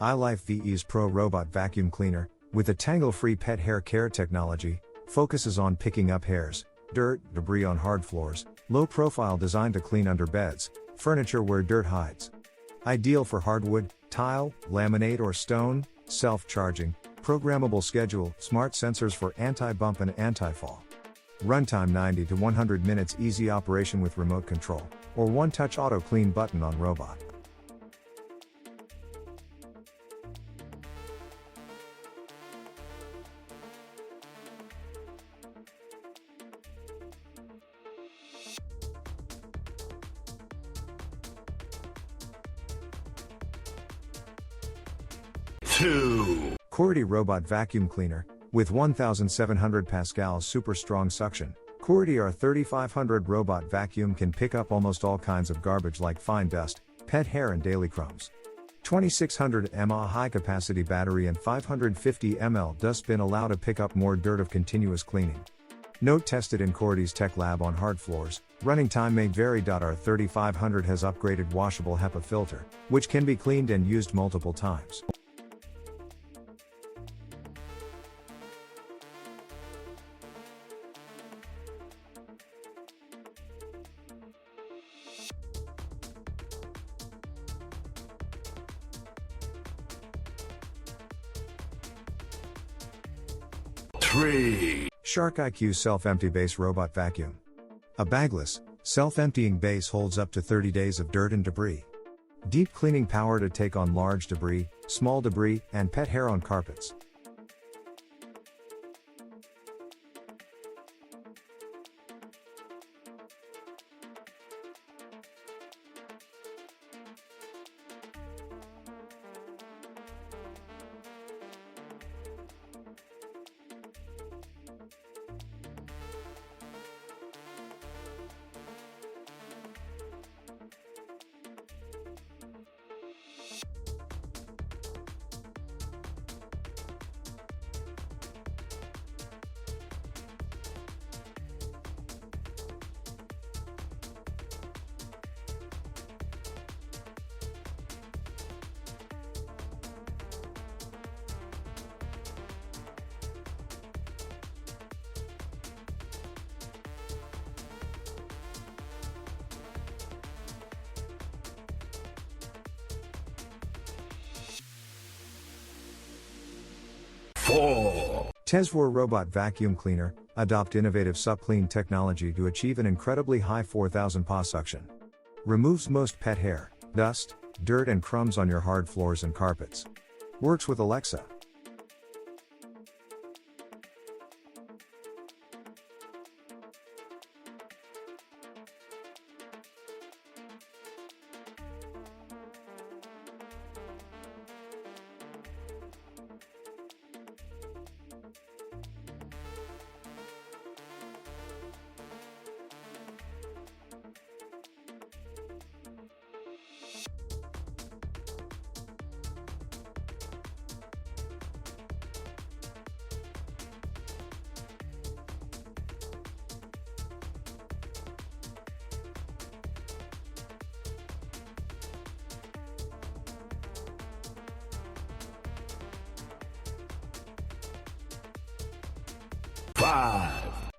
iLIFE VE's Pro Robot Vacuum Cleaner, with a tangle-free pet hair care technology, focuses on picking up hairs, dirt, debris on hard floors, low profile designed to clean under beds, furniture where dirt hides. Ideal for hardwood, tile, laminate or stone, self-charging, programmable schedule, smart sensors for anti-bump and anti-fall. Runtime 90 to 100 minutes, easy operation with remote control, or one-touch auto clean button on robot. Coredy Robot Vacuum Cleaner, with 1700 pascals super strong suction. Coredy R3500 robot vacuum can pick up almost all kinds of garbage like fine dust, pet hair and daily crumbs. 2600 mAh high capacity battery and 550 ml dustbin allow to pick up more dirt of continuous cleaning. Note tested in Coredy's tech lab on hard floors, running time may vary. R3500 has upgraded washable HEPA filter, which can be cleaned and used multiple times. Shark IQ Self-Empty Base Robot Vacuum. A bagless, self-emptying base holds up to 30 days of dirt and debris. Deep cleaning power to take on large debris, small debris, and pet hair on carpets. Tesvor Robot Vacuum Cleaner, adopt innovative subclean technology to achieve an incredibly high 4000 PA suction. Removes most pet hair, dust, dirt and crumbs on your hard floors and carpets. Works with Alexa.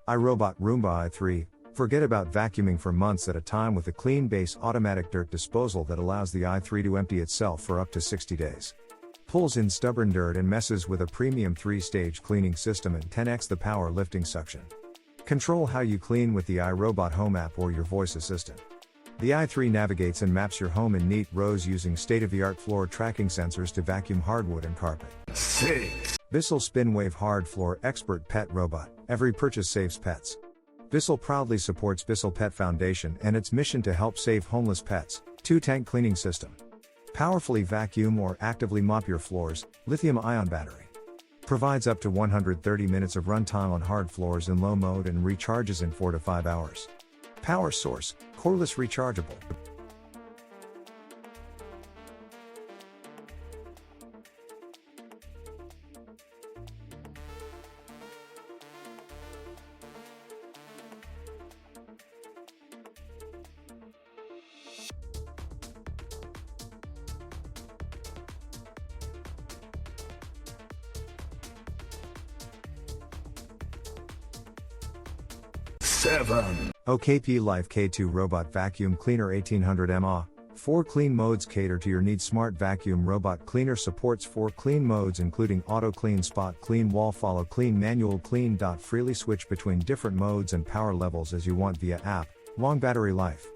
iRobot Roomba i3, forget about vacuuming for months at a time with a clean base automatic dirt disposal that allows the i3 to empty itself for up to 60 days. Pulls in stubborn dirt and messes with a premium 3-stage cleaning system and 10x the power lifting suction. Control how you clean with the iRobot Home app or your voice assistant. The i3 navigates and maps your home in neat rows using state-of-the-art floor tracking sensors to vacuum hardwood and carpet. Bissell SpinWave Hard Floor Expert Pet Robot, every purchase saves pets. Bissell proudly supports Bissell Pet Foundation and its mission to help save homeless pets. 2-tank cleaning system. Powerfully vacuum or actively mop your floors, lithium-ion battery. Provides up to 130 minutes of runtime on hard floors in low mode and recharges in 4 to 5 hours. Power source, cordless rechargeable. 7. OKP Life K2 Robot Vacuum Cleaner 1800 mAh. 4 clean modes cater to your needs. Smart Vacuum Robot Cleaner supports 4 clean modes including Auto Clean, Spot Clean, Wall Follow Clean, Manual Clean. Freely switch between different modes and power levels as you want via app. Long battery life.